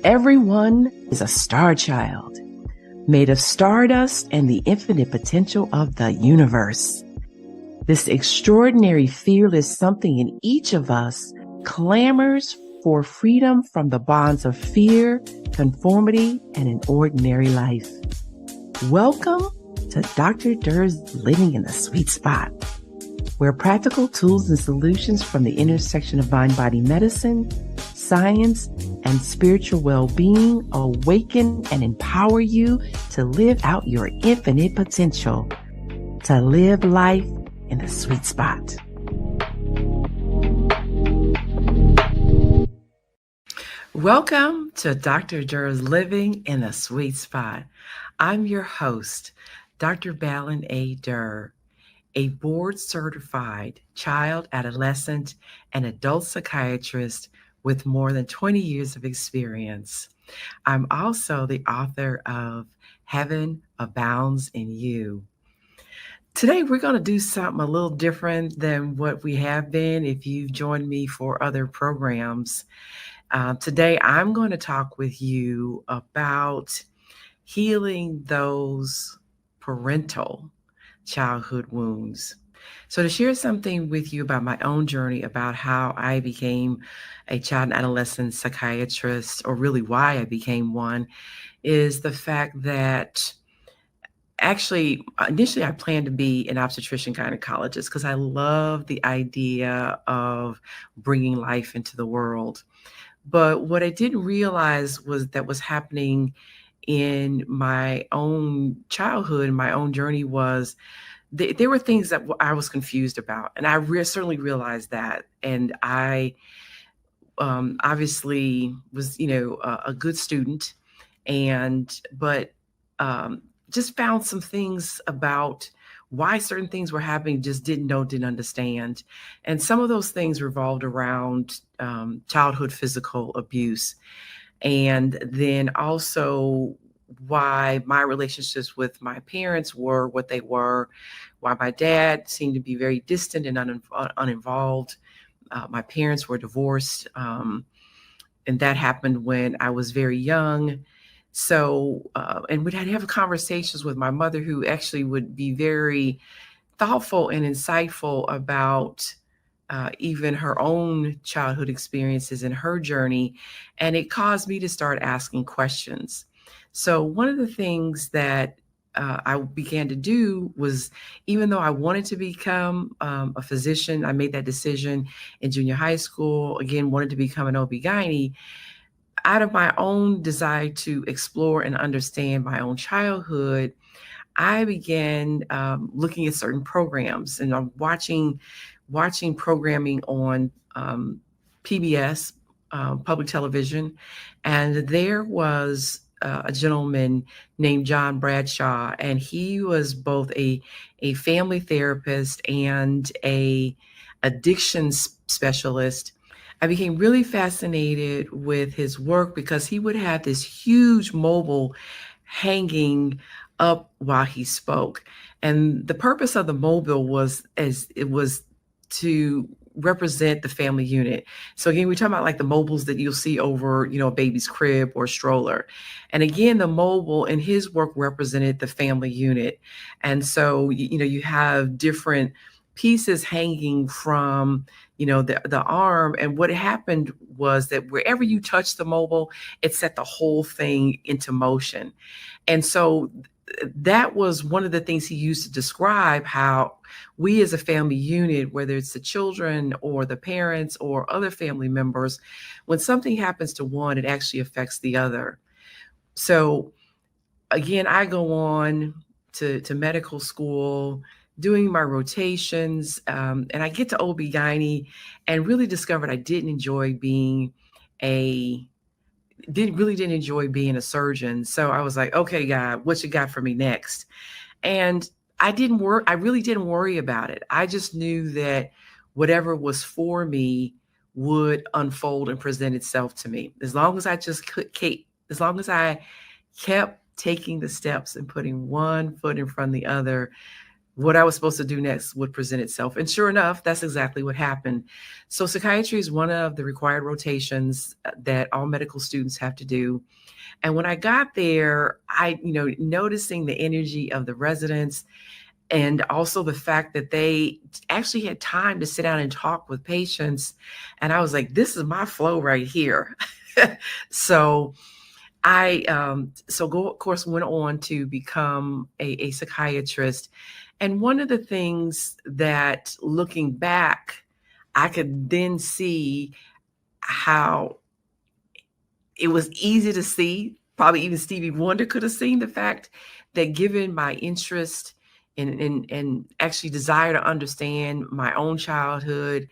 Everyone is a star child, made of stardust and the infinite potential of the universe. This extraordinary fearless something in each of us clamors for freedom from the bonds of fear, conformity, and an ordinary life. Welcome to Dr. Durr's Living in the Sweet Spot, where practical tools and solutions from the intersection of mind-body medicine, science, and spiritual well-being awaken and empower you to live out your infinite potential, to live life in the sweet spot. Welcome to Dr. Durr's Living in the Sweet Spot. I'm your host, Dr. Balin A. Durr, a board-certified child, adolescent, and adult psychiatrist with more than 20 years of experience. I'm also the author of Heaven Abounds in You. Today, we're going to do something a little different than what we have been if you've joined me for other programs. Today, I'm going to talk with you about healing those parental childhood wounds. So to share something with you about my own journey about how I became a child and adolescent psychiatrist, or really why I became one, is the fact that actually, initially I planned to be an obstetrician gynecologist because I love the idea of bringing life into the world. But what I didn't realize was that was happening in my own childhood, and my own journey was there were things that I was confused about. And I certainly realized that. And I obviously was, a good student, but just found some things about why certain things were happening, just didn't understand. And some of those things revolved around childhood physical abuse. And then also why my relationships with my parents were what they were, why my dad seemed to be very distant and uninvolved. My parents were divorced, and that happened when I was very young. So, and we'd have conversations with my mother, who actually would be very thoughtful and insightful about even her own childhood experiences and her journey. And it caused me to start asking questions. So one of the things that I began to do was, even though I wanted to become a physician, I made that decision in junior high school, again, wanted to become an OB-GYN. Out of my own desire to explore and understand my own childhood, I began looking at certain programs, and I'm watching programming on PBS, public television, and there was a gentleman named John Bradshaw, and he was both a family therapist and a addiction specialist. I became really fascinated with his work because he would have this huge mobile hanging up while he spoke. And the purpose of the mobile was to represent the family unit. So again, we're talking about like the mobiles that you'll see over, a baby's crib or stroller. And again, the mobile in his work represented the family unit. And so, you have different pieces hanging from, the arm. And what happened was that wherever you touch the mobile, it set the whole thing into motion. And so that was one of the things he used to describe how we as a family unit, whether it's the children or the parents or other family members, when something happens to one, it actually affects the other. So again, I go on to medical school, doing my rotations, and I get to OB-GYN and really discovered I didn't enjoy being a surgeon. So I was like, okay, God, what you got for me next? And I really didn't worry about it. I just knew that whatever was for me would unfold and present itself to me. As long as I kept taking the steps and putting one foot in front of the other, what I was supposed to do next would present itself. And sure enough, that's exactly what happened. So psychiatry is one of the required rotations that all medical students have to do. And when I got there, noticing the energy of the residents and also the fact that they actually had time to sit down and talk with patients. And I was like, this is my flow right here. So of course, went on to become a psychiatrist. And one of the things that, looking back, I could then see how it was easy to see, probably even Stevie Wonder could have seen the fact that, given my interest and actually desire to understand my own childhood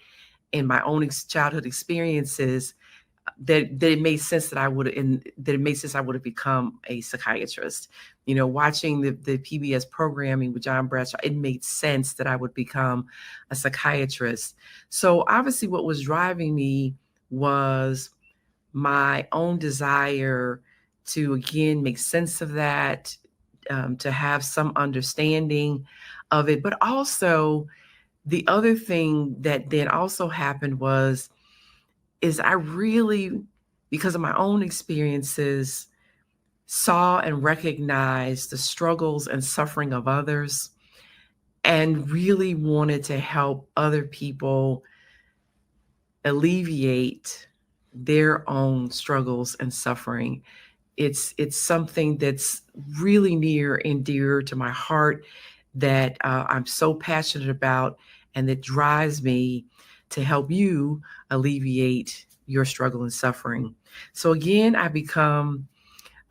and my own childhood experiences, that it made sense that I would have become a psychiatrist. Watching the PBS programming with John Bradshaw, it made sense that I would become a psychiatrist. So obviously what was driving me was my own desire to, again, make sense of that, to have some understanding of it. But also, the other thing that then also happened is I really, because of my own experiences, saw and recognized the struggles and suffering of others, and really wanted to help other people alleviate their own struggles and suffering. It's something that's really near and dear to my heart, that I'm so passionate about, and that drives me to help you alleviate your struggle and suffering. So again, I become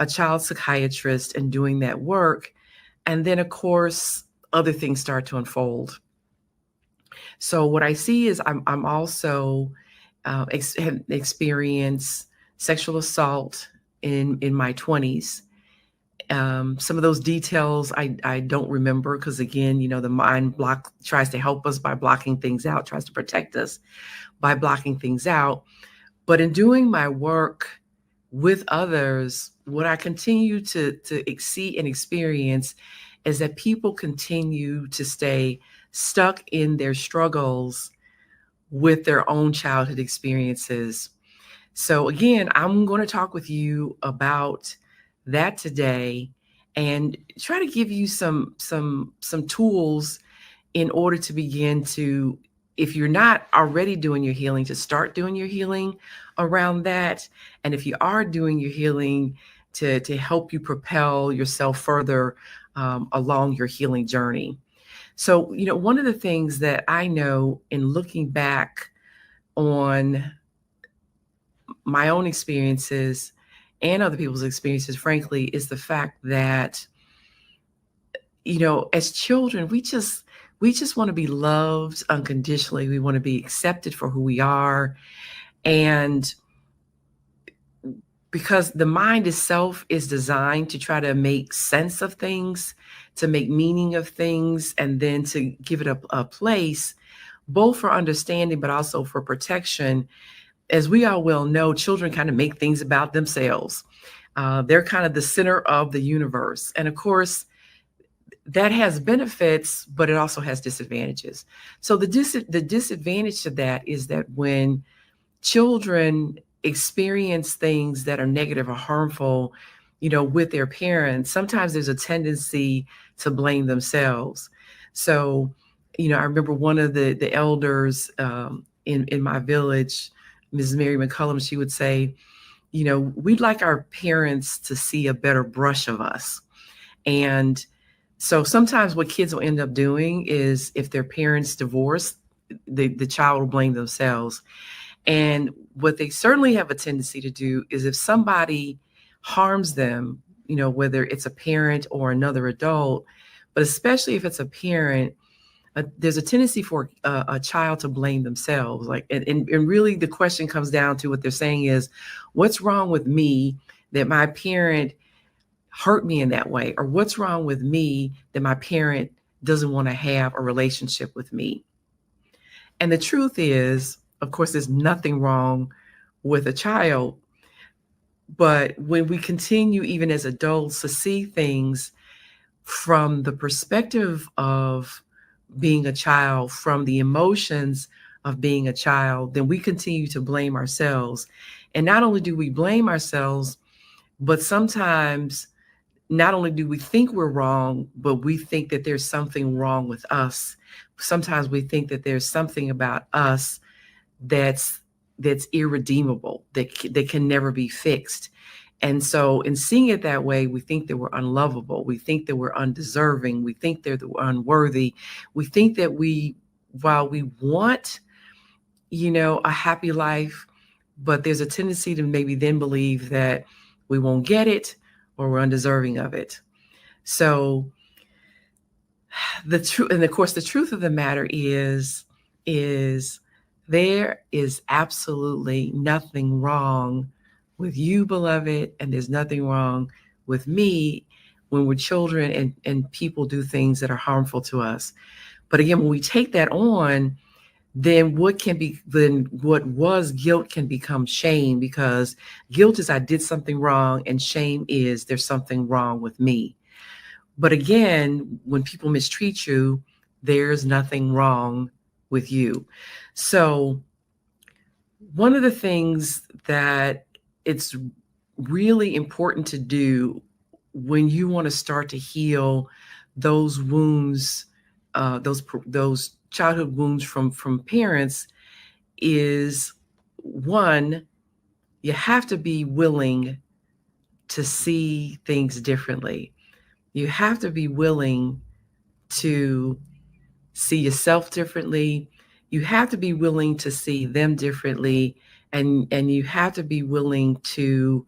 a child psychiatrist and doing that work. And then, of course, other things start to unfold. So what I see is I'm also have experienced sexual assault in my 20s. Some of those details I don't remember, because again, the mind tries to help us by blocking things out, tries to protect us by blocking things out. But in doing my work with others, what I continue to see and experience is that people continue to stay stuck in their struggles with their own childhood experiences. So again, I'm going to talk with you about that today, and try to give you some tools in order to begin to, if you're not already doing your healing, to start doing your healing around that. And if you are doing your healing, to help you propel yourself further along your healing journey. So, one of the things that I know in looking back on my own experiences and other people's experiences, frankly, is the fact that, as children, we just want to be loved unconditionally. We want to be accepted for who we are. And because the mind itself is designed to try to make sense of things, to make meaning of things, and then to give it a place, both for understanding, but also for protection. As we all well know, children kind of make things about themselves. They're kind of the center of the universe. And of course, that has benefits, but it also has disadvantages. So the disadvantage to that is that when children experience things that are negative or harmful, with their parents, sometimes there's a tendency to blame themselves. So, I remember one of the elders in my village, Mrs. Mary McCullum, she would say, we'd like our parents to see a better brush of us. And so sometimes what kids will end up doing is, if their parents divorce, the child will blame themselves. And what they certainly have a tendency to do is, if somebody harms them, whether it's a parent or another adult, but especially if it's a parent, there's a tendency for a child to blame themselves. And really the question comes down to, what they're saying is, what's wrong with me that my parent hurt me in that way? Or what's wrong with me that my parent doesn't want to have a relationship with me? And the truth is, of course, there's nothing wrong with a child. But when we continue, even as adults, to see things from the perspective of being a child, from the emotions of being a child, then we continue to blame ourselves. And not only do we blame ourselves, but sometimes not only do we think we're wrong, but we think that there's something wrong with us. Sometimes we think that there's something about us that's irredeemable, that can never be fixed. And so in seeing it that way, we think that we're unlovable. We think that we're undeserving. We think that we're unworthy. We think that while we want, a happy life, but there's a tendency to maybe then believe that we won't get it or we're undeserving of it. So the truth, and of course, the truth of the matter is there is absolutely nothing wrong with you, beloved, and there's nothing wrong with me when we're children and people do things that are harmful to us. But again, when we take that on, then what was guilt can become shame, because guilt is I did something wrong and shame is there's something wrong with me. But again, when people mistreat you, there's nothing wrong with you. So one of the things that it's really important to do when you want to start to heal those wounds, those childhood wounds from parents, is one, you have to be willing to see things differently. You have to be willing to see yourself differently. You have to be willing to see them differently, and you have to be willing to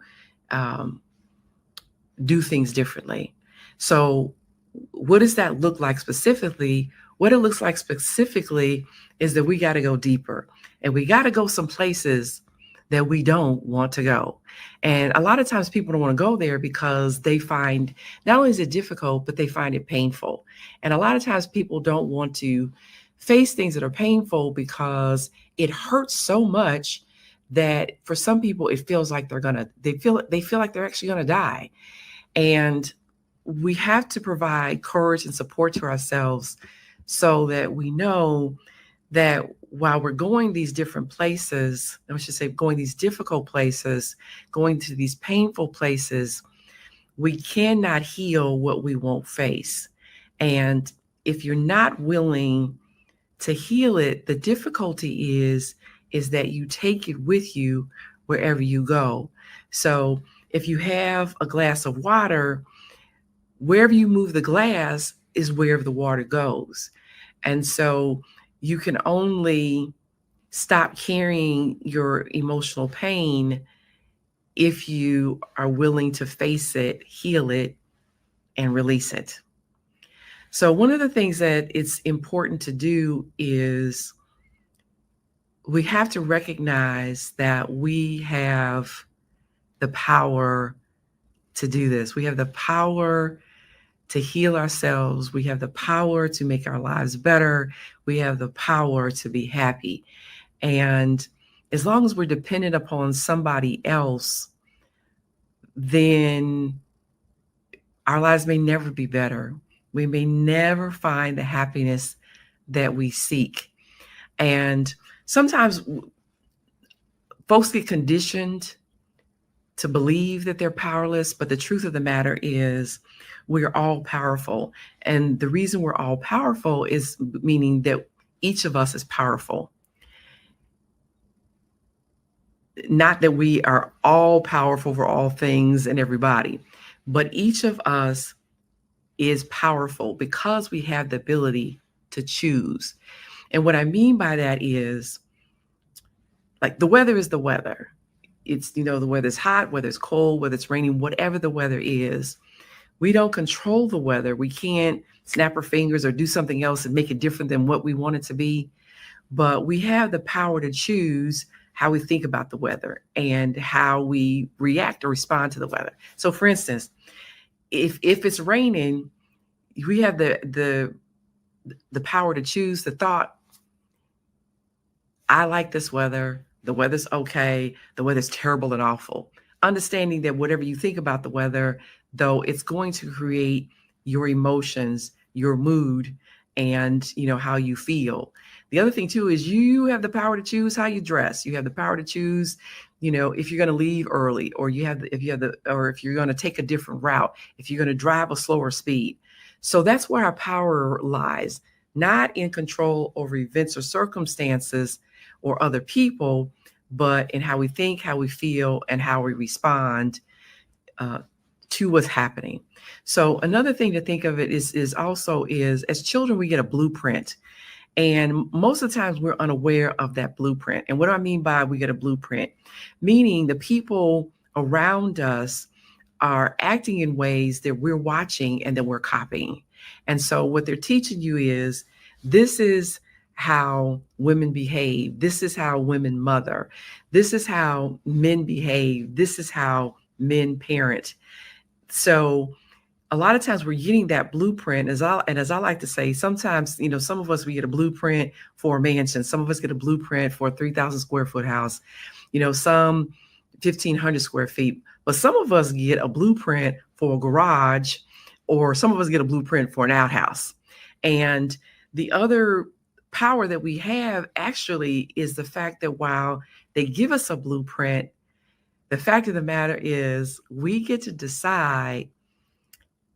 do things differently. So what does that look like specifically? What it looks like specifically is that we got to go deeper, and we got to go some places that we don't want to go. And a lot of times people don't want to go there because they find, not only is it difficult, but they find it painful. And a lot of times people don't want to face things that are painful because it hurts so much that for some people it feels like they feel like they're actually going to die. And we have to provide courage and support to ourselves so that we know that while we're going these different places, I should say going these difficult places, going to these painful places, we cannot heal what we won't face. And if you're not willing to heal it, the difficulty is that you take it with you wherever you go. So if you have a glass of water, wherever you move the glass is wherever the water goes. And so you can only stop carrying your emotional pain if you are willing to face it, heal it, and release it. So one of the things that it's important to do is we have to recognize that we have the power to do this. We have the power to heal ourselves. We have the power to make our lives better. We have the power to be happy. And as long as we're dependent upon somebody else, then our lives may never be better. We may never find the happiness that we seek. And sometimes folks get conditioned to believe that they're powerless, but the truth of the matter is we're all powerful. And the reason we're all powerful is meaning that each of us is powerful. Not that we are all powerful for all things and everybody, but each of us is powerful because we have the ability to choose. And what I mean by that is, like, the weather is the weather. It's, the weather's hot, whether it's cold, whether it's raining, whatever the weather is, we don't control the weather. We can't snap our fingers or do something else and make it different than what we want it to be. But we have the power to choose how we think about the weather and how we react or respond to the weather. So for instance, if it's raining, we have the power to choose the thought, I like this weather. The weather's okay. The weather's terrible and awful. Understanding that whatever you think about the weather, though, it's going to create your emotions, your mood, and how you feel. The other thing too is you have the power to choose how you dress. You have the power to choose, if you're going to leave early, or if you're going to take a different route, if you're going to drive a slower speed. So that's where our power lies, not in control over events or circumstances or other people, but in how we think, how we feel, and how we respond to what's happening. So another thing to think of it is also as children, we get a blueprint. And most of the times we're unaware of that blueprint. And what do I mean by we get a blueprint? Meaning the people around us are acting in ways that we're watching and that we're copying. And so what they're teaching you is this is how women behave. This is how women mother. This is how men behave. This is how men parent. So a lot of times we're getting that blueprint, as I like to say, sometimes, some of us, we get a blueprint for a mansion. Some of us get a blueprint for a 3,000 square foot house, some 1,500 square feet. But some of us get a blueprint for a garage, or some of us get a blueprint for an outhouse. And the other power that we have actually is the fact that while they give us a blueprint, the fact of the matter is we get to decide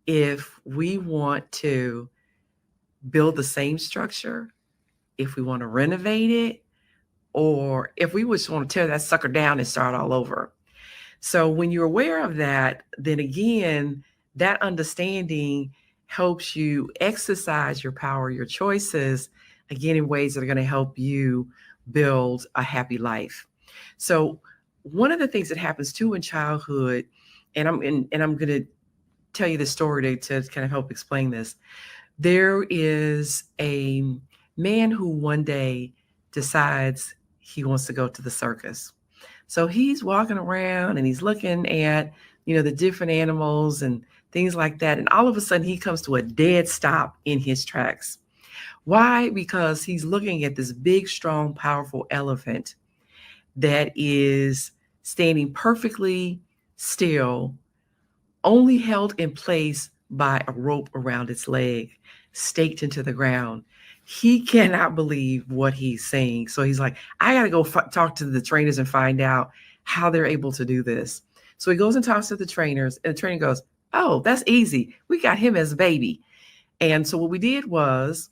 if we want to build the same structure, if we want to renovate it, or if we just want to tear that sucker down and start all over. So when you're aware of that, then again, that understanding helps you exercise your power, your choices, again, in ways that are going to help you build a happy life. So one of the things that happens too in childhood, and I'm going to tell you the story to kind of help explain this. There is a man who one day decides he wants to go to the circus. So he's walking around and he's looking at, the different animals and things like that. And all of a sudden he comes to a dead stop in his tracks. Why? Because he's looking at this big, strong, powerful elephant that is standing perfectly still, only held in place by a rope around its leg, staked into the ground. He cannot believe what he's seeing. So he's like, I got to go talk to the trainers and find out how they're able to do this. So he goes and talks to the trainers, and the trainer goes, oh, that's easy. We got him as a baby. And so what we did was,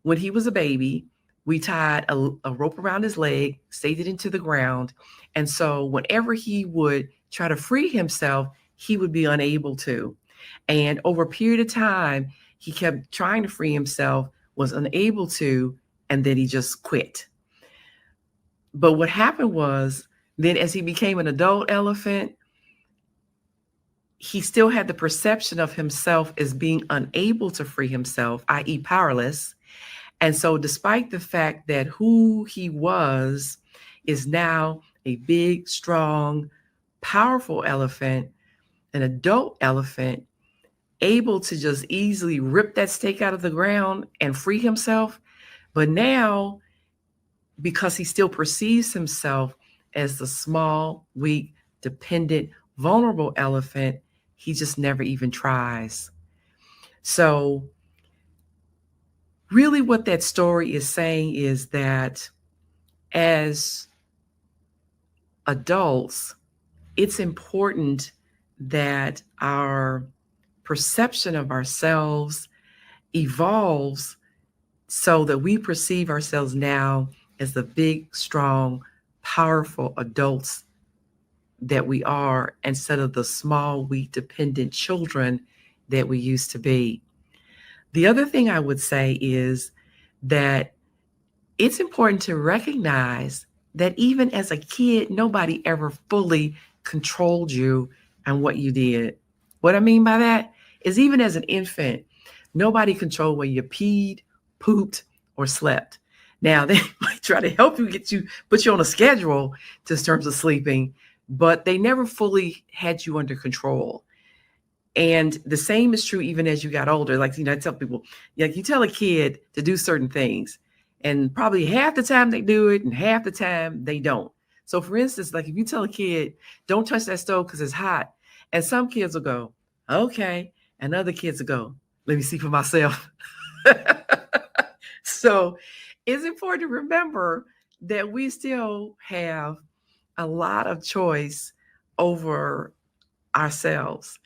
when he was a baby, we tied a rope around his leg, staked it into the ground. And so whenever he would try to free himself, he would be unable to. And over a period of time, he kept trying to free himself, was unable to, and then he just quit. But what happened was, then as he became an adult elephant, he still had the perception of himself as being unable to free himself, i.e. powerless. And so despite the fact that who he was is now a big, strong, powerful elephant, an adult elephant, able to just easily rip that stake out of the ground and free himself. But now, because he still perceives himself as the small, weak, dependent, vulnerable elephant, he just never even tries. So really what that story is saying is that as adults, it's important that our perception of ourselves evolves so that we perceive ourselves now as the big, strong, powerful adults that we are, instead of the small, weak, dependent children that we used to be. The other thing I would say is that it's important to recognize that even as a kid, nobody ever fully controlled you and what you did. What I mean by that is, even as an infant, nobody controlled when you peed, pooped, or slept. Now, they might try to help you, put you on a schedule in terms of sleeping, but they never fully had you under control. And the same is true even as you got older. Like, I tell people, like, you tell a kid to do certain things, and probably half the time they do it and half the time they don't. So for instance, like if you tell a kid, don't touch that stove because it's hot, and some kids will go, okay. And other kids will go, let me see for myself. So it's important to remember that we still have a lot of choice over ourselves.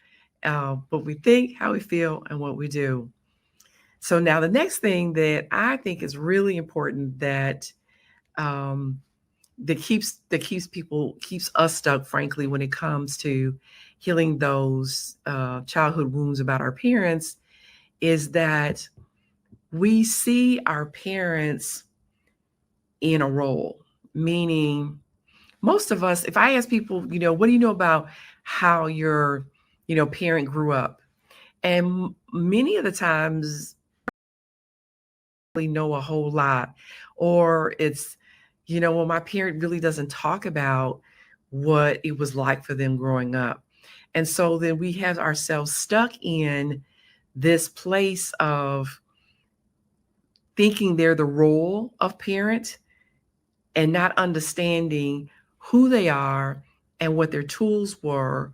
But we think, how we feel, and what we do. So now the next thing that I think is really important that um, keeps us stuck, frankly, when it comes to healing those childhood wounds about our parents, is that we see our parents in a role. Meaning, most of us, if I ask people, what do you know about how your, parent grew up? And many of the times, we know a whole lot, or it's, well, my parent really doesn't talk about what it was like for them growing up. And so then we have ourselves stuck in this place of thinking they're the role of parent and not understanding who they are and what their tools were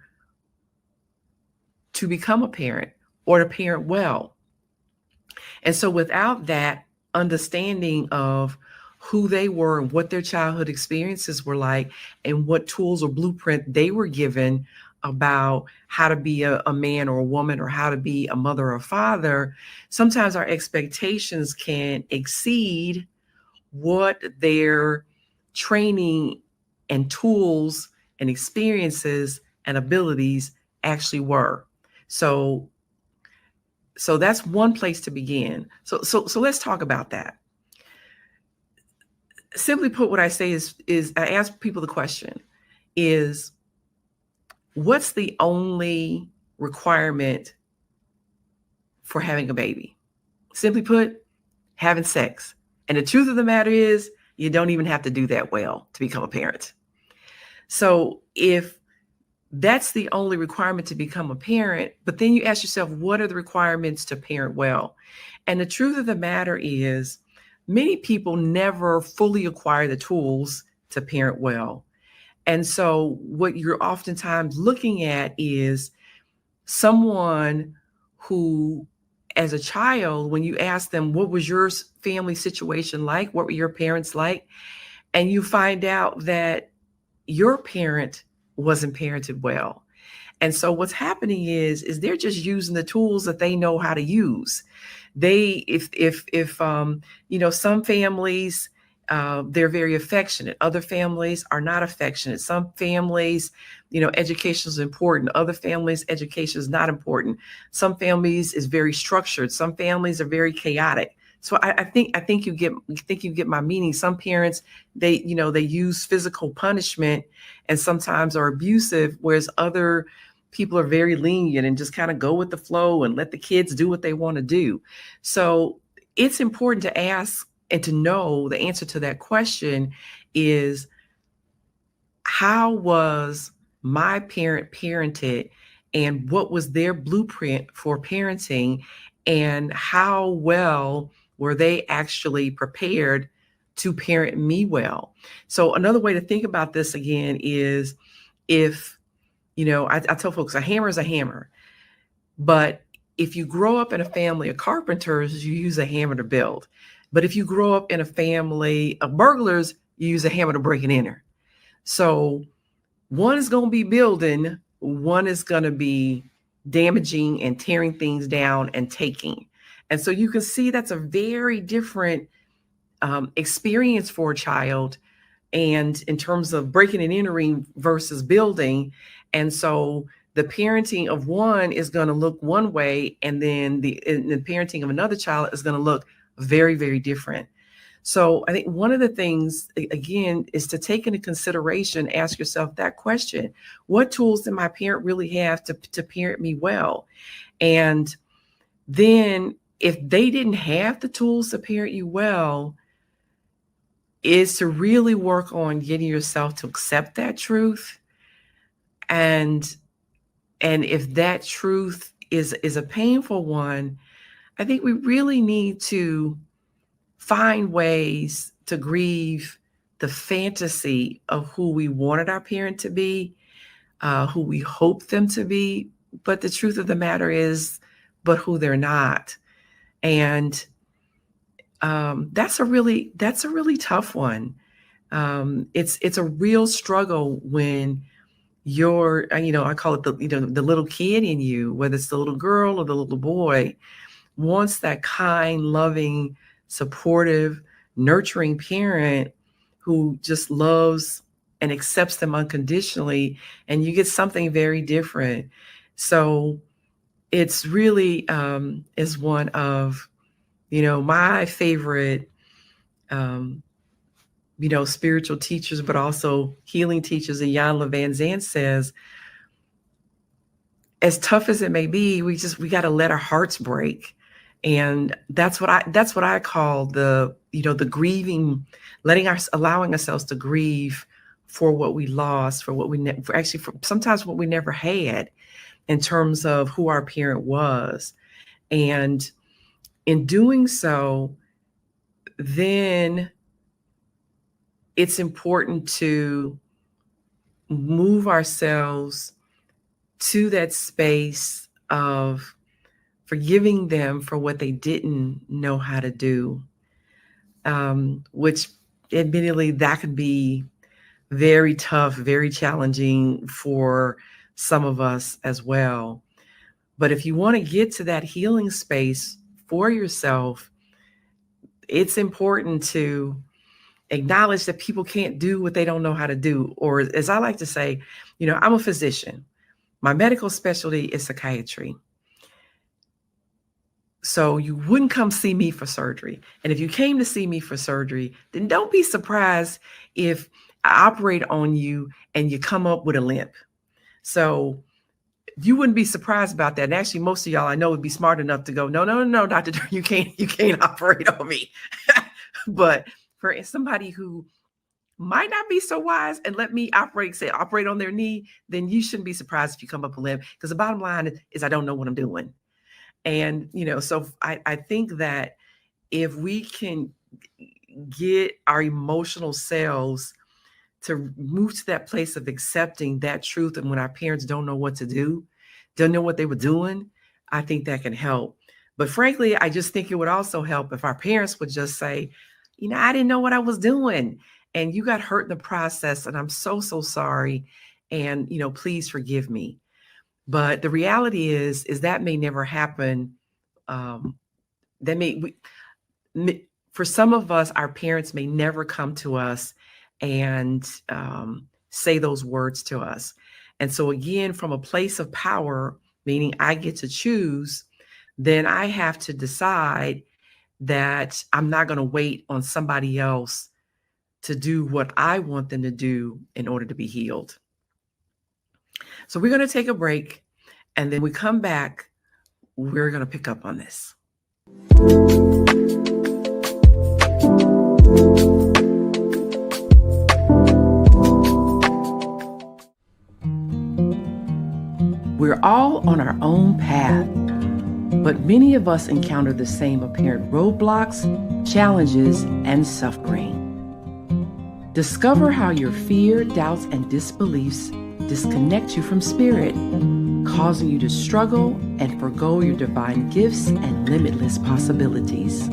to become a parent or to parent well. And so without that understanding of who they were and what their childhood experiences were like and what tools or blueprint they were given about how to be a man or a woman or how to be a mother or a father, sometimes our expectations can exceed what their training and tools and experiences and abilities actually were. So that's one place to begin. So let's talk about that. Simply put, what I say is I ask people the question is, what's the only requirement for having a baby? Simply put, having sex. And the truth of the matter is, you don't even have to do that well to become a parent. So if that's the only requirement to become a parent, but then you ask yourself, what are the requirements to parent well? And the truth of the matter is, many people never fully acquire the tools to parent well. And so what you're oftentimes looking at is someone who, as a child, when you ask them, what was your family situation like? What were your parents like? And you find out that your parent wasn't parented well. And so what's happening is they're just using the tools that they know how to use. They, if some families, they're very affectionate. Other families are not affectionate. Some families, education is important. Other families, education is not important. Some families is very structured. Some families are very chaotic. So I think you get my meaning. Some parents, they use physical punishment and sometimes are abusive, whereas other people are very lenient and just kind of go with the flow and let the kids do what they want to do. So it's important to ask and to know the answer to that question is, how was my parent parented and what was their blueprint for parenting, and how well were they actually prepared to parent me well? So another way to think about this again is, if, I tell folks a hammer is a hammer, but if you grow up in a family of carpenters, you use a hammer to build. But if you grow up in a family of burglars, you use a hammer to break and enter. So one is going to be building, one is going to be damaging and tearing things down and taking. And so you can see that's a very different experience for a child, and in terms of breaking and entering versus building. And so the parenting of one is going to look one way, and then the parenting of another child is going to look very, very different. So I think one of the things, again, is to take into consideration, ask yourself that question: what tools did my parent really have to parent me well? And then if they didn't have the tools to parent you well, is to really work on getting yourself to accept that truth. And if that truth is a painful one, I think we really need to find ways to grieve the fantasy of who we wanted our parent to be, who we hoped them to be. But the truth of the matter is, but who they're not. And that's a really tough one. It's a real struggle when you're, I call it the little kid in you, whether it's the little girl or the little boy, wants that kind, loving, supportive, nurturing parent who just loves and accepts them unconditionally, and you get something very different. So it's really is one of my favorite spiritual teachers, but also healing teachers. And Jan Van Zandt says, as tough as it may be, we got to let our hearts break. And that's what I call the grieving, allowing ourselves to grieve for what we lost, for what for sometimes what we never had in terms of who our parent was. And in doing so, then it's important to move ourselves to that space of forgiving them for what they didn't know how to do, which admittedly that could be very tough, very challenging for some of us as well. But if you want to get to that healing space for yourself, it's important to acknowledge that people can't do what they don't know how to do. Or as I like to say, I'm a physician. My medical specialty is psychiatry. So you wouldn't come see me for surgery. And if you came to see me for surgery, then don't be surprised if I operate on you and you come up with a limp. So you wouldn't be surprised about that. And actually, most of y'all I know would be smart enough to go, no, Dr. Durr, you can't operate on me. But for somebody who might not be so wise and let me operate on their knee, then you shouldn't be surprised if you come up a limp, because the bottom line is I don't know what I'm doing. And, so I think that if we can get our emotional selves to move to that place of accepting that truth, and when our parents don't know what to do, don't know what they were doing, I think that can help. But frankly, I just think it would also help if our parents would just say, I didn't know what I was doing, and you got hurt in the process, and I'm so sorry, and please forgive me. But the reality is that may never happen. For some of us, our parents may never come to us and say those words to us. And so again, from a place of power, meaning I get to choose, then I have to decide that I'm not going to wait on somebody else to do what I want them to do in order to be healed. So we're going to take a break, and then we come back, we're going to pick up on this. We're all on our own path, but many of us encounter the same apparent roadblocks, challenges, and suffering. Discover how your fear, doubts, and disbeliefs disconnect you from spirit, causing you to struggle and forgo your divine gifts and limitless possibilities.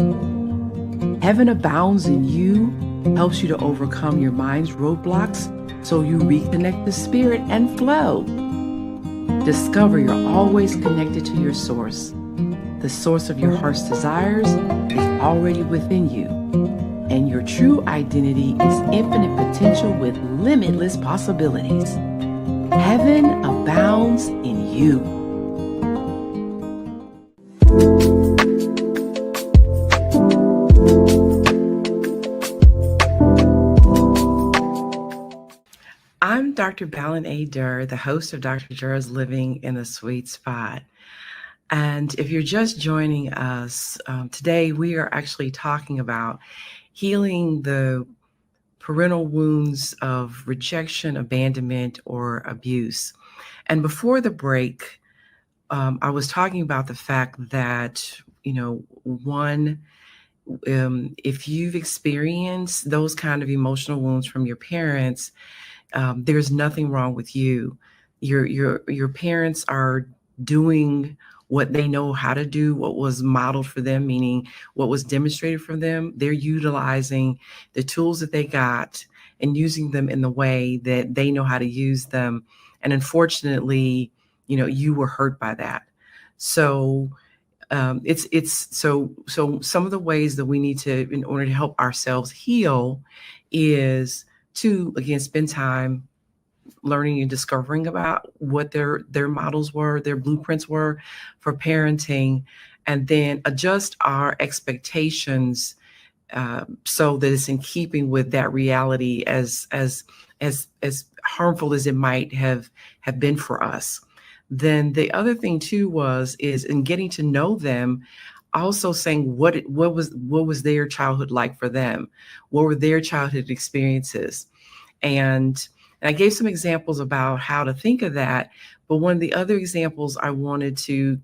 Heaven Abounds in You helps you to overcome your mind's roadblocks so you reconnect the spirit and flow. Discover you're always connected to your source. The source of your heart's desires is already within you, and your true identity is infinite potential with limitless possibilities. Heaven abounds in you. I'm Dr. Balin A. Durr, the host of Dr. Durr's Living in the Sweet Spot. And if you're just joining us, today we are actually talking about healing the parental wounds of rejection, abandonment, or abuse. And before the break, I was talking about the fact that, if you've experienced those kind of emotional wounds from your parents, there's nothing wrong with you. Your parents are doing what they know how to do, what was modeled for them, meaning what was demonstrated for them. They're utilizing the tools that they got and using them in the way that they know how to use them. And unfortunately, you were hurt by that. So so some of the ways that we need to, in order to help ourselves heal, is to, again, spend time learning and discovering about what their models were, their blueprints were for parenting, and then adjust our expectations so that it's in keeping with that reality, as harmful as it might have been for us. Then the other thing too is in getting to know them, also saying what was their childhood like for them, what were their childhood experiences, and I gave some examples about how to think of that. But one of the other examples I wanted to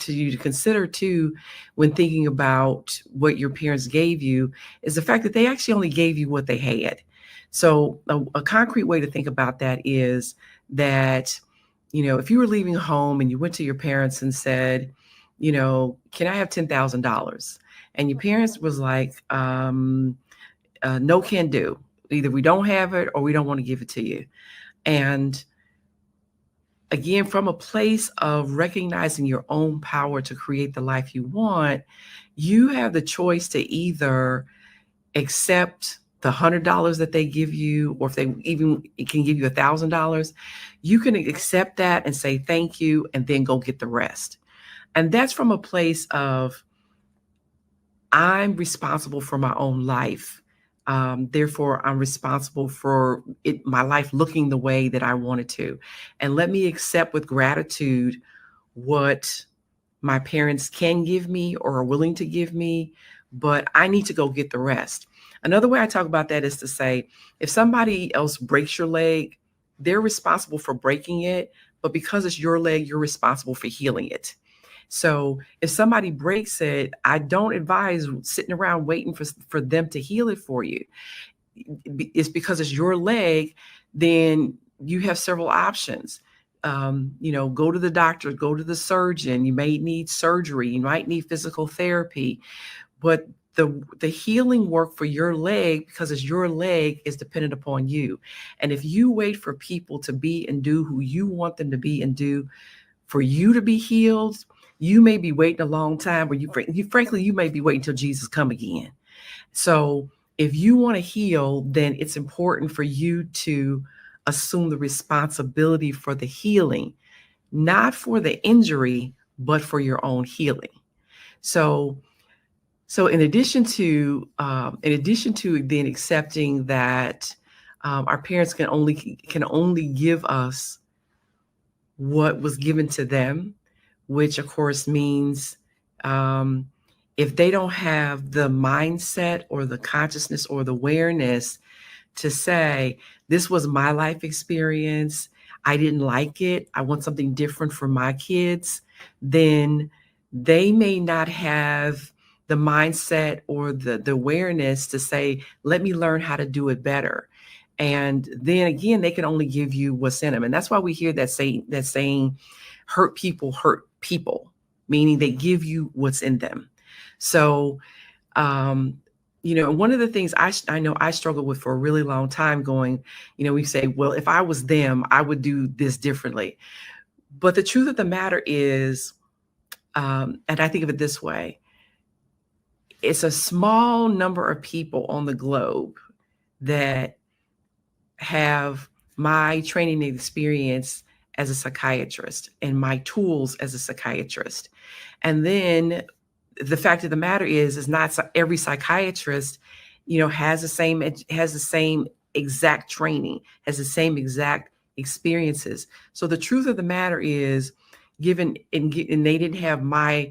you to consider too, when thinking about what your parents gave you, is the fact that they actually only gave you what they had. So a concrete way to think about that is that, if you were leaving home and you went to your parents and said, can I have $10,000? And your parents was like, no, can do. Either we don't have it or we don't want to give it to you. And again, from a place of recognizing your own power to create the life you want, you have the choice to either accept the $100 that they give you, or if they even can give you $1,000, you can accept that and say thank you and then go get the rest. And that's from a place of, I'm responsible for my own life. Therefore, I'm responsible for my life looking the way that I want it to. And let me accept with gratitude what my parents can give me or are willing to give me, but I need to go get the rest. Another way I talk about that is to say, if somebody else breaks your leg, they're responsible for breaking it, but because it's your leg, you're responsible for healing it. So if somebody breaks it, I don't advise sitting around waiting for them to heal it for you. It's because it's your leg, then you have several options. Go to the doctor, go to the surgeon. You may need surgery. You might need physical therapy. But the healing work for your leg, because it's your leg, is dependent upon you. And if you wait for people to be and do who you want them to be and do for you to be healed, you may be waiting a long time, or frankly, you may be waiting until Jesus come again. So if you want to heal, then it's important for you to assume the responsibility for the healing, not for the injury, but for your own healing. So in addition to then accepting that our parents can only give us what was given to them, which of course means if they don't have the mindset or the consciousness or the awareness to say, this was my life experience, I didn't like it, I want something different for my kids, then they may not have the mindset or the awareness to say, let me learn how to do it better. And then again, they can only give you what's in them. And that's why we hear that saying, hurt people, meaning they give you what's in them. So, one of the things I know I struggled with for a really long time going, we say, well, if I was them, I would do this differently. But the truth of the matter is, and I think of it this way, it's a small number of people on the globe that have my training and experience as a psychiatrist and my tools as a psychiatrist. And then the fact of the matter is not every psychiatrist, has the same exact training, has the same exact experiences. So the truth of the matter is, and they didn't have my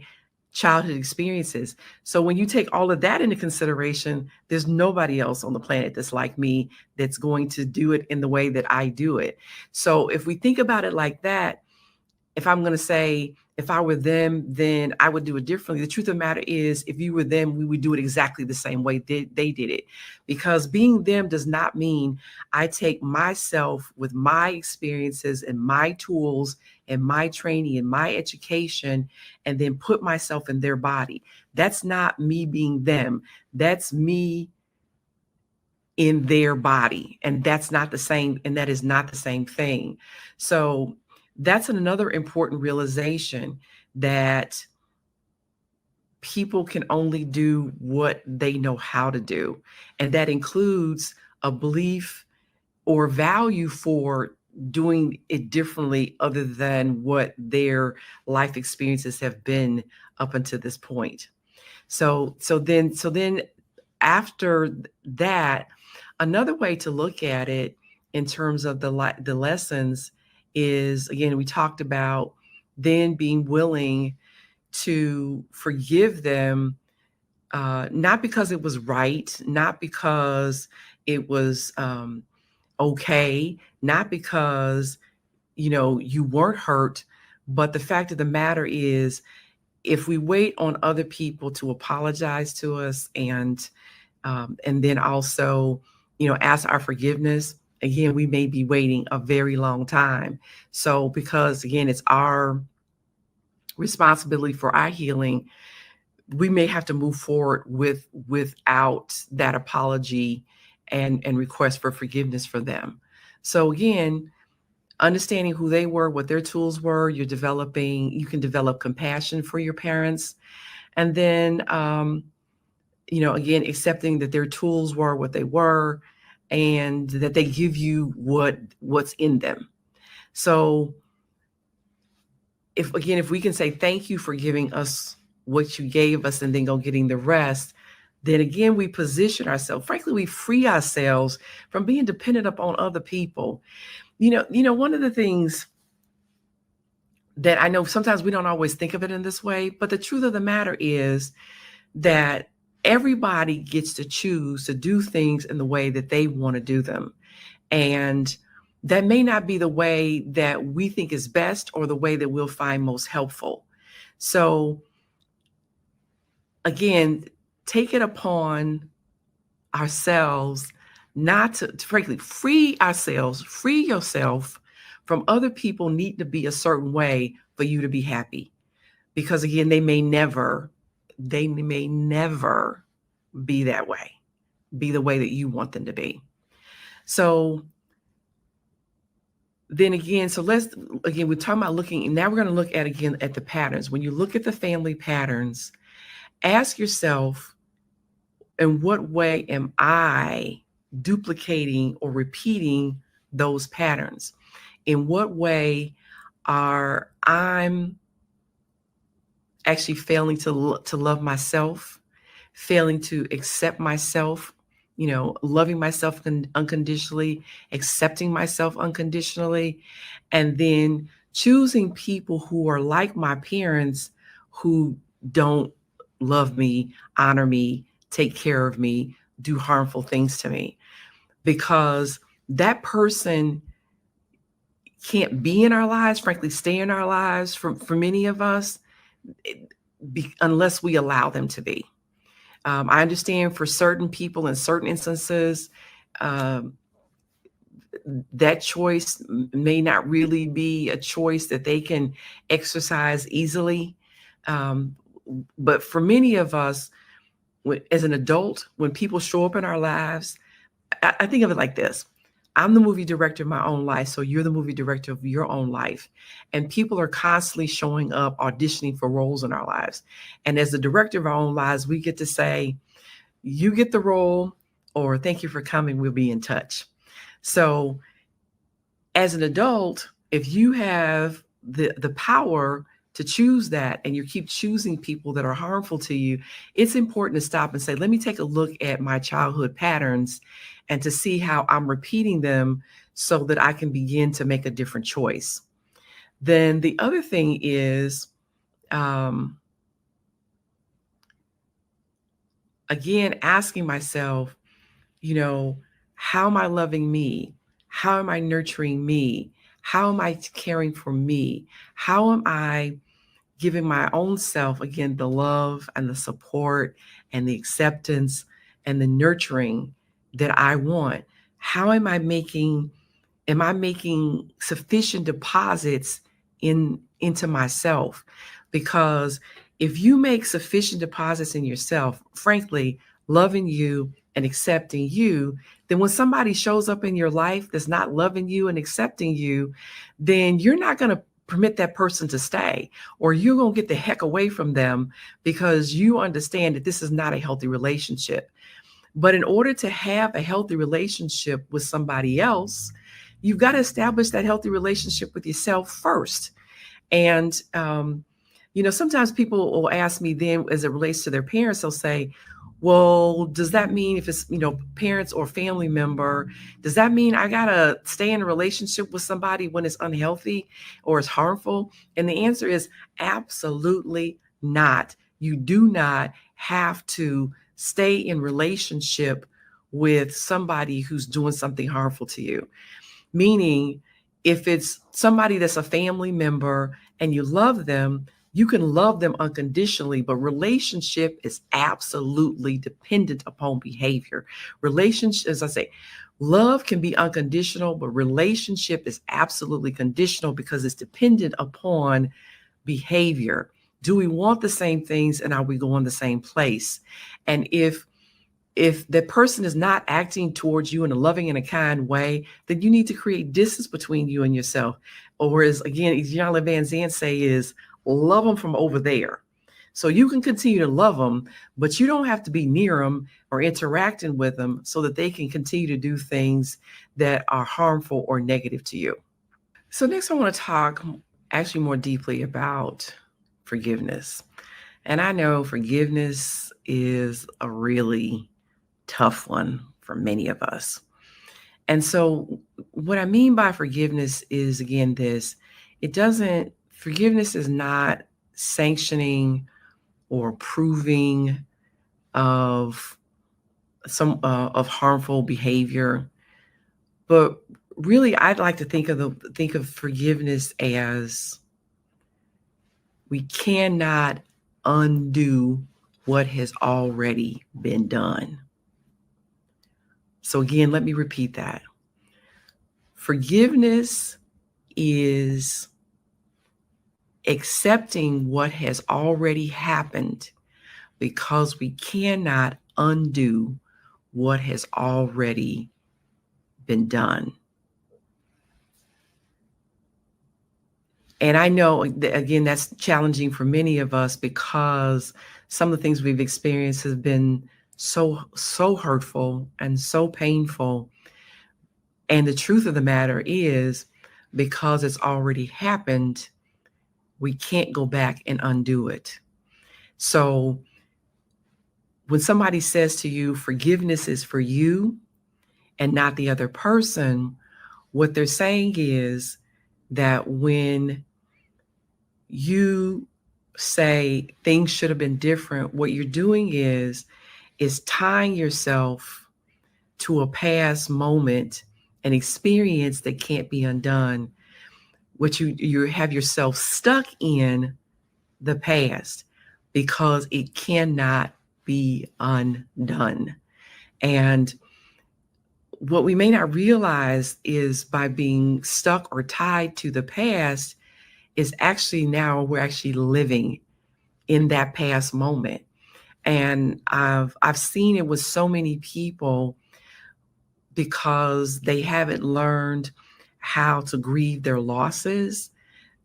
childhood experiences. So when you take all of that into consideration, there's nobody else on the planet that's like me, that's going to do it in the way that I do it. So if we think about it like that, if if I were them, then I would do it differently. The truth of the matter is, if you were them, we would do it exactly the same way they did it. Because being them does not mean I take myself with my experiences and my tools and my training and my education and then put myself in their body. That's not me being them. That's me in their body. And that's not the same. And that is not the same thing. So that's another important realization, that people can only do what they know how to do. And that includes a belief or value for doing it differently other than what their life experiences have been up until this point. So then after that, another way to look at it in terms of the lessons is, again, we talked about then being willing to forgive them, not because it was right, not because it was okay, not because you weren't hurt, but the fact of the matter is, if we wait on other people to apologize to us and then also ask our forgiveness, again, we may be waiting a very long time. So because, again, it's our responsibility for our healing, we may have to move forward without that apology and request for forgiveness for them. So again, understanding who they were, what their tools were, you can develop compassion for your parents. And then, again, accepting that their tools were what they were and that they give you what's in them. So if we can say thank you for giving us what you gave us and then go getting the rest, then again, we position ourselves. Frankly, we free ourselves from being dependent upon other people. One of the things that I know, sometimes we don't always think of it in this way, but the truth of the matter is that everybody gets to choose to do things in the way that they want to do them. And that may not be the way that we think is best or the way that we'll find most helpful. So again, take it upon ourselves not to frankly free yourself from other people needing to be a certain way for you to be happy. Because again, they may never be that way, be the way that you want them to be. So then again, we're talking about looking, now we're going to look at the patterns. When you look at the family patterns, ask yourself, in what way am I duplicating or repeating those patterns? In what way are I'm actually failing to love myself, failing to accept myself, loving myself unconditionally, accepting myself unconditionally, and then choosing people who are like my parents, who don't love me, honor me, take care of me, do harmful things to me. Because that person can't be in our lives, frankly, stay in our lives for many of us, unless we allow them to be. I understand for certain people in certain instances, that choice may not really be a choice that they can exercise easily. But for many of us, as an adult, when people show up in our lives, I think of it like this. I'm the movie director of my own life, so you're the movie director of your own life. And people are constantly showing up, auditioning for roles in our lives. And as the director of our own lives, we get to say, you get the role, or thank you for coming, we'll be in touch. So as an adult, if you have the power to choose that, and you keep choosing people that are harmful to you, it's important to stop and say, let me take a look at my childhood patterns and to see how I'm repeating them so that I can begin to make a different choice. Then the other thing is, again, asking myself, how am I loving me? How am I nurturing me? How am I caring for me? How am I giving my own self, again, the love and the support and the acceptance and the nurturing that I want? How am I making sufficient deposits into myself? Because if you make sufficient deposits in yourself, frankly, loving you and accepting you, then when somebody shows up in your life that's not loving you and accepting you, then you're not going to permit that person to stay, or you're going to get the heck away from them because you understand that this is not a healthy relationship. But in order to have a healthy relationship with somebody else, you've got to establish that healthy relationship with yourself first. And, sometimes people will ask me then, as it relates to their parents, they'll say, well, does that mean if it's, parents or family member, does that mean I got to stay in a relationship with somebody when it's unhealthy or it's harmful? And the answer is absolutely not. You do not have to stay in relationship with somebody who's doing something harmful to you. Meaning, if it's somebody that's a family member and you love them, you can love them unconditionally, but relationship is absolutely dependent upon behavior. Relationship, as I say, love can be unconditional, but relationship is absolutely conditional because it's dependent upon behavior. Do we want the same things, and are we going the same place? And if that person is not acting towards you in a loving and a kind way, then you need to create distance between you and yourself. Or as Jean Van Zandt say, is love them from over there. So you can continue to love them, but you don't have to be near them or interacting with them so that they can continue to do things that are harmful or negative to you. So next I want to talk actually more deeply about forgiveness. And I know forgiveness is a really tough one for many of us. And so what I mean by forgiveness is, again, forgiveness is not sanctioning or approving of some of harmful behavior, but really I'd like to think of forgiveness as we cannot undo what has already been done. So again, let me repeat that. Forgiveness is accepting what has already happened because we cannot undo what has already been done. And I know, again, that's challenging for many of us because some of the things we've experienced have been so hurtful and so painful. And the truth of the matter is, because it's already happened, we can't go back and undo it. So when somebody says to you, forgiveness is for you and not the other person, what they're saying is that when you say things should have been different, what you're doing is tying yourself to a past moment, an experience that can't be undone. What you have yourself stuck in the past because it cannot be undone. And what we may not realize is by being stuck or tied to the past is actually now we're actually living in that past moment. And I've seen it with so many people because they haven't learned how to grieve their losses,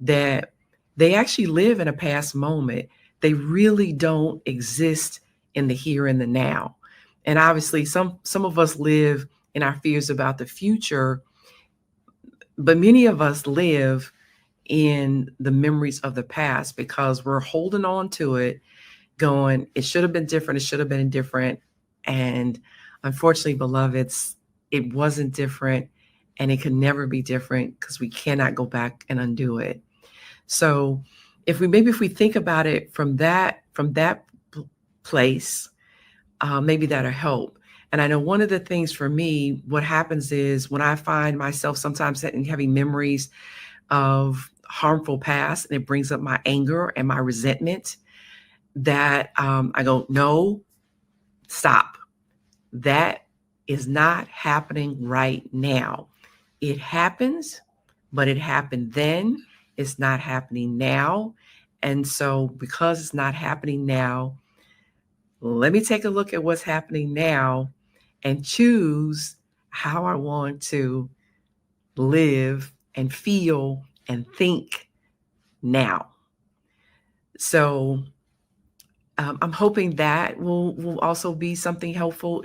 that they actually live in a past moment. They really don't exist in the here and the now. And obviously some of us live in our fears about the future, but many of us live in the memories of the past because we're holding on to it, going, it should have been different, it should have been different. And unfortunately, beloveds, it wasn't different, and it can never be different because we cannot go back and undo it. So if we think about it from that place, maybe that'll help. And I know one of the things for me, what happens is when I find myself sometimes having memories of harmful past and it brings up my anger and my resentment, that I go, no, stop. That is not happening right now. It happens, but it happened then. It's not happening now. And so because it's not happening now, let me take a look at what's happening now and choose how I want to live and feel and think now. So I'm hoping that will also be something helpful.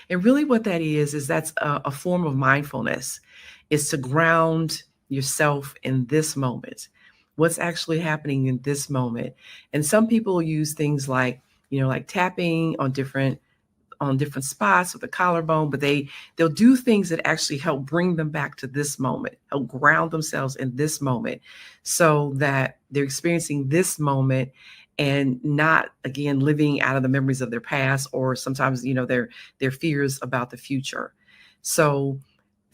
And really what that is that's a form of mindfulness, is to ground yourself in this moment. What's actually happening in this moment? And some people use things like, like tapping on different spots with the collarbone, but they'll do things that actually help bring them back to this moment, help ground themselves in this moment, so that they're experiencing this moment and not, again, living out of the memories of their past, or sometimes, their fears about the future. So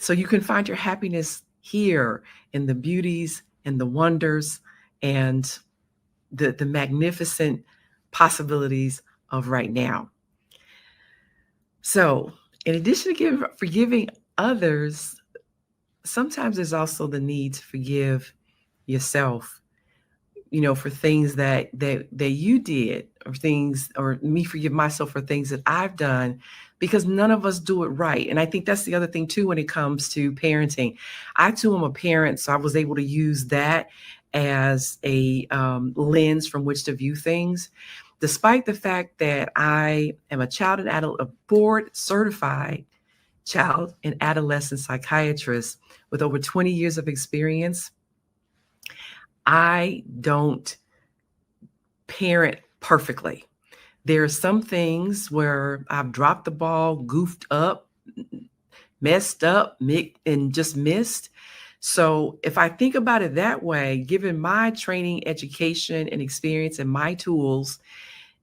you can find your happiness here in the beauties and the wonders and the magnificent possibilities of right now. So, in addition to forgiving others, sometimes there's also the need to forgive yourself, for things that you did, or me forgive myself for things that I've done, because none of us do it right. And I think that's the other thing too, when it comes to parenting. I too am a parent, so I was able to use that as a lens from which to view things. Despite the fact that I am a board certified child and adolescent psychiatrist with over 20 years of experience, I don't parent perfectly. There are some things where I've dropped the ball, goofed up, messed up, and just missed. So if I think about it that way, given my training, education, and experience and my tools,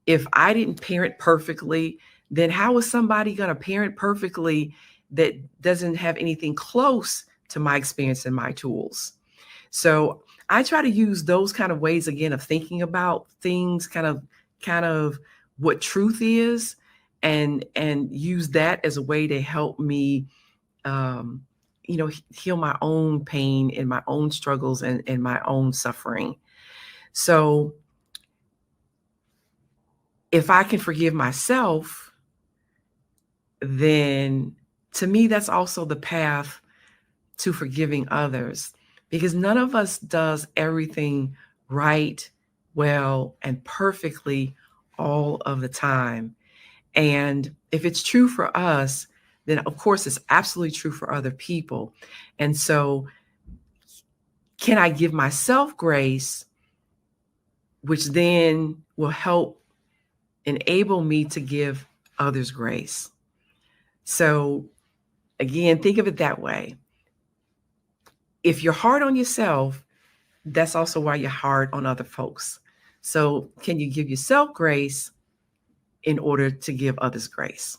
if I didn't parent perfectly, then how is somebody going to parent perfectly that doesn't have anything close to my experience and my tools? So I try to use those kind of ways, again, of thinking about things, kind of what truth is, and use that as a way to help me, heal my own pain and my own struggles and my own suffering. So if I can forgive myself, then to me, that's also the path to forgiving others, because none of us does everything right, well, and perfectly all of the time. And if it's true for us, then of course it's absolutely true for other people. And so can I give myself grace, which then will help enable me to give others grace? So again, think of it that way. If you're hard on yourself, that's also why you're hard on other folks. So can you give yourself grace in order to give others grace?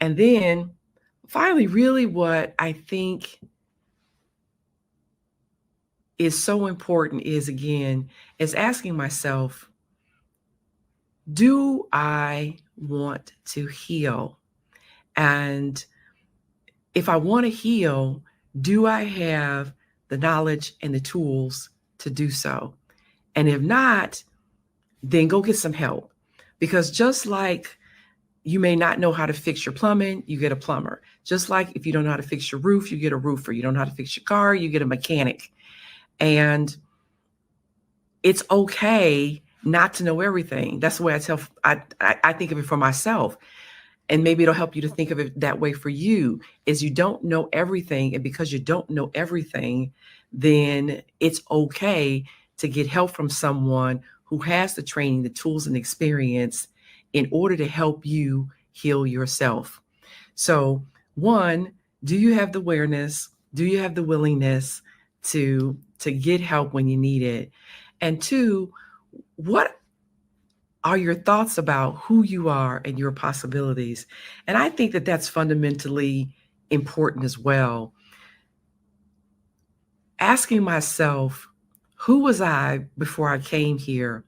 And then finally, really what I think is so important is asking myself, do I want to heal? And if I want to heal, do I have the knowledge and the tools to do so? And if not, then go get some help. Because just like you may not know how to fix your plumbing, you get a plumber. Just like if you don't know how to fix your roof, you get a roofer. You don't know how to fix your car, you get a mechanic. And it's okay not to know everything. That's the way I think of it for myself. And maybe it'll help you to think of it that way for you, is you don't know everything. And because you don't know everything, then it's okay to get help from someone who has the training, the tools, and experience in order to help you heal yourself. So one, do you have the awareness? Do you have the willingness to get help when you need it? And two, what are your thoughts about who you are and your possibilities? And I think that that's fundamentally important as well. asking myself, who was I before I came here?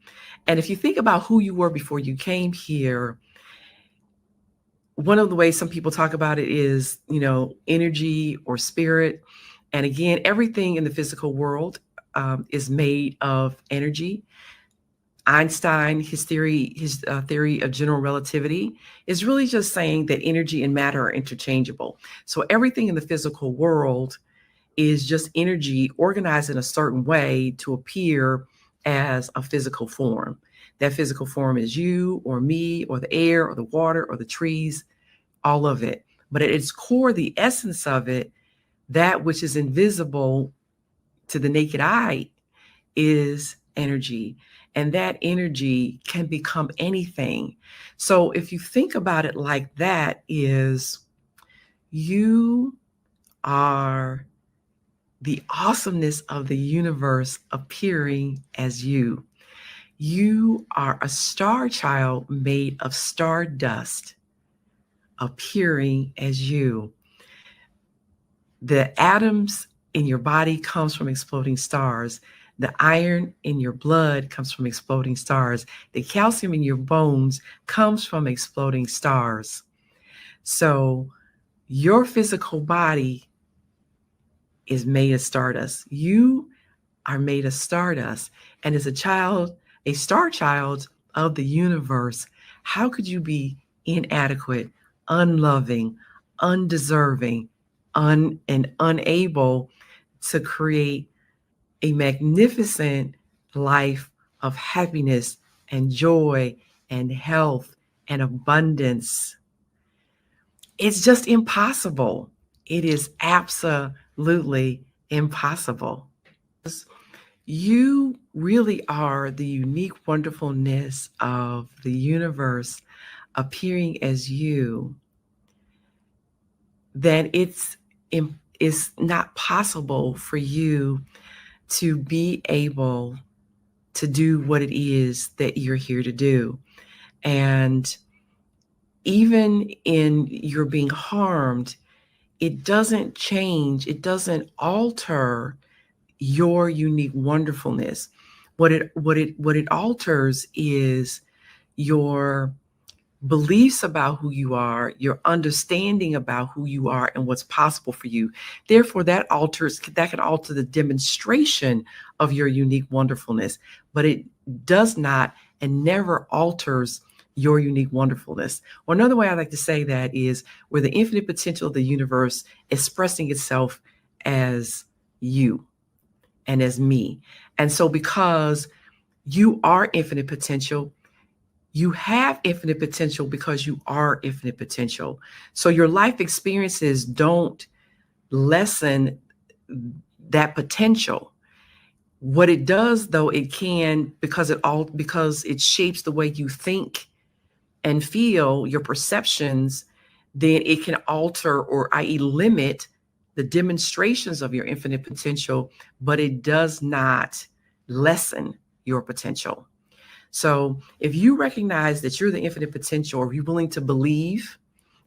And if you think about who you were before you came here, one of the ways some people talk about it is, energy or spirit. And again, everything in the physical world is made of energy. Einstein, his theory of general relativity, is really just saying that energy and matter are interchangeable. So everything in the physical world is just energy organized in a certain way to appear as a physical form. That physical form is you or me or the air or the water or the trees, all of it. But at its core, the essence of it, that which is invisible to the naked eye, is energy. And that energy can become anything. So if you think about it like that, is you are the awesomeness of the universe appearing as you. You are a star child made of stardust appearing as you. The atoms in your body comes from exploding stars. The iron in your blood comes from exploding stars. The calcium in your bones comes from exploding stars. So your physical body is made of stardust. You are made of stardust. And as a child, a star child of the universe, how could you be inadequate, unloving, undeserving, and unable to create a magnificent life of happiness and joy and health and abundance? It's just impossible. It is absolutely impossible. You really are the unique wonderfulness of the universe appearing as you. Then it's not possible for you to be able to do what it is that you're here to do. And even in your being harmed, it doesn't change, it doesn't alter your unique wonderfulness. What it alters is your beliefs about who you are, your understanding about who you are and what's possible for you. Therefore, that can alter the demonstration of your unique wonderfulness, but it does not and never alters your unique wonderfulness. Or another way I like to say that is where the infinite potential of the universe expressing itself as you and as me. And so because you are infinite potential, you have infinite potential because you are infinite potential. So your life experiences don't lessen that potential. What it does, though, it can, because it shapes the way you think and feel, your perceptions, then it can alter or i.e. limit the demonstrations of your infinite potential, but it does not lessen your potential. So if you recognize that you're the infinite potential, or you're willing to believe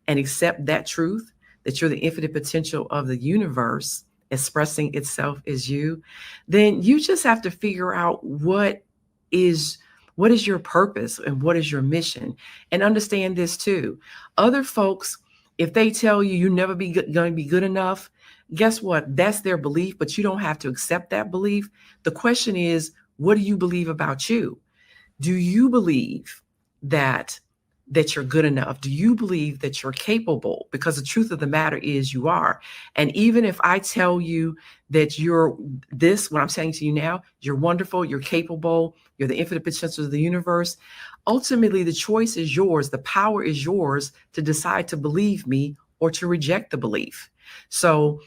and accept that truth, that you're the infinite potential of the universe expressing itself as you, then you just have to figure out what is your purpose and what is your mission. And understand this too. Other folks, if they tell you you're never going to be good enough, guess what? That's their belief, but you don't have to accept that belief. The question is, what do you believe about you? Do you believe that you're good enough? Do you believe that you're capable? Because the truth of the matter is you are. And even if I tell you that you're this, what I'm saying to you now, you're wonderful, you're capable, you're the infinite potential of the universe, ultimately the choice is yours. The power is yours to decide to believe me or to reject the belief. So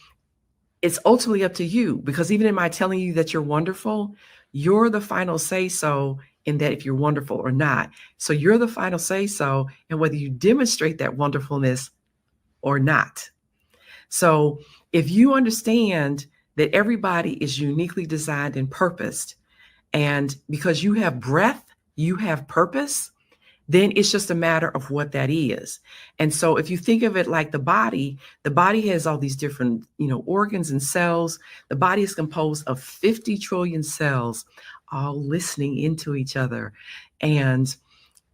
it's ultimately up to you, because even in my telling you that you're wonderful, you're the final say so in that if you're wonderful or not. So you're the final say so in whether you demonstrate that wonderfulness or not. So if you understand that everybody is uniquely designed and purposed, and because you have breath, you have purpose, then it's just a matter of what that is. And so if you think of it like the body has all these different, organs and cells. The body is composed of 50 trillion cells, all listening into each other and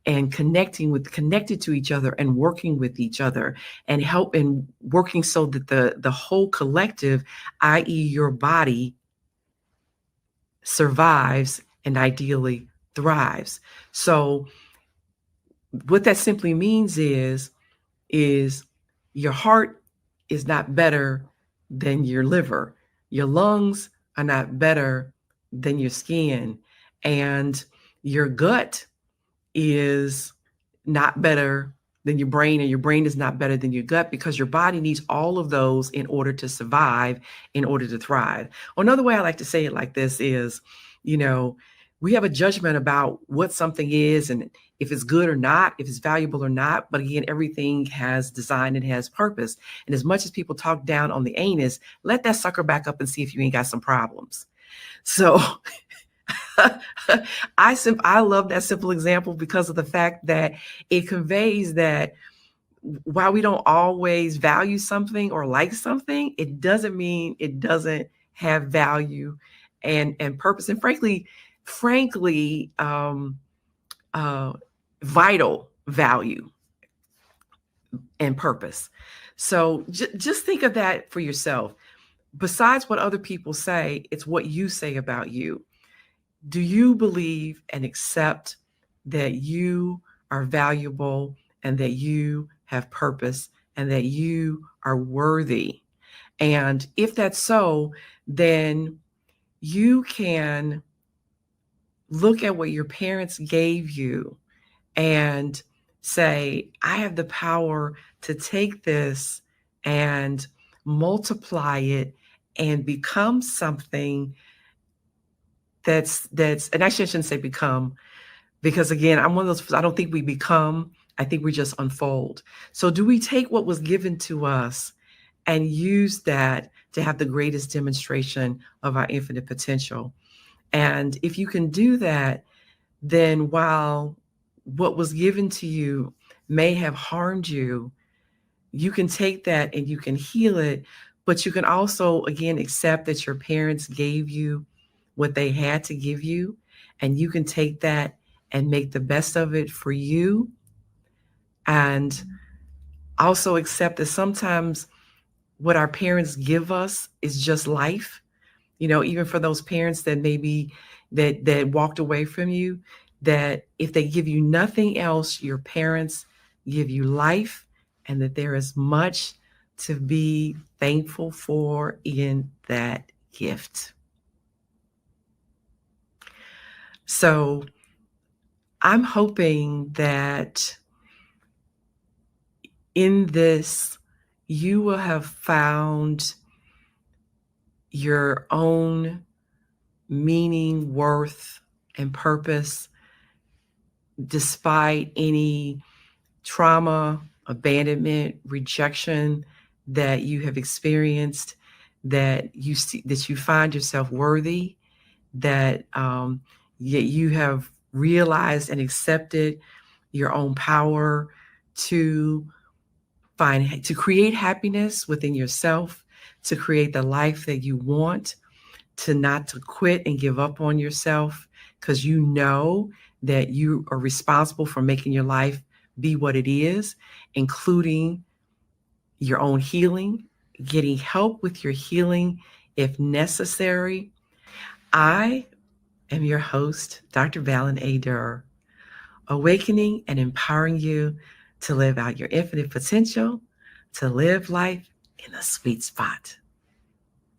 connected to each other and working with each other and working so that the whole collective, i.e. your body, survives and ideally thrives. So what that simply means is your heart is not better than your liver. Your lungs are not better than your skin. And your gut is not better than your brain, and your brain is not better than your gut, because your body needs all of those in order to survive, in order to thrive. Another way I like to say it like this is, we have a judgment about what something is and if it's good or not, if it's valuable or not. But again, everything has design and has purpose. And as much as people talk down on the anus, let that sucker back up and see if you ain't got some problems. So I love that simple example because of the fact that it conveys that while we don't always value something or like something, it doesn't mean it doesn't have value and purpose, and frankly, vital value and purpose. So just think of that for yourself. Besides what other people say, it's what you say about you. Do you believe and accept that you are valuable and that you have purpose and that you are worthy? And if that's so, then you can look at what your parents gave you and say, I have the power to take this and multiply it and become something that's, and actually I shouldn't say become, because again, I'm one of those, I don't think we become, I think we just unfold. So do we take what was given to us and use that to have the greatest demonstration of our infinite potential? And if you can do that, then while what was given to you may have harmed you, you can take that and you can heal it, but you can also, again, accept that your parents gave you what they had to give you, and you can take that and make the best of it for you. And also accept that sometimes what our parents give us is just life. Even for those parents that maybe that walked away from you, that if they give you nothing else, your parents give you life, and that there is much to be thankful for in that gift. So I'm hoping that in this, you will have found your own meaning, worth, and purpose, despite any trauma, abandonment, rejection that you have experienced, that you find yourself worthy, that yet you have realized and accepted your own power to create happiness within yourself, to create the life that you want, not to quit and give up on yourself, because you know that you are responsible for making your life be what it is, including your own healing, getting help with your healing if necessary. I am your host, Dr. Balin A. Durr, awakening and empowering you to live out your infinite potential, to live life in a sweet spot.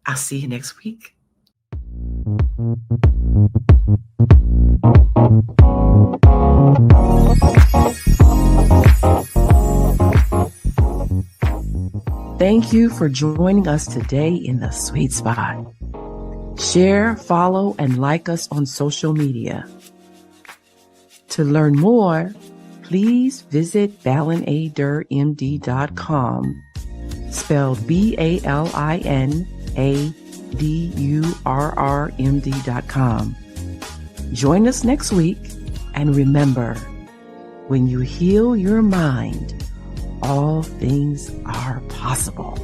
I'll see you next week. Thank you for joining us today in the sweet spot. Share, follow, and like us on social media. To learn more, please visit balinadurmd.com, spelled BalinAdurrmd.com. Join us next week, and remember, When you heal your mind, all things are possible.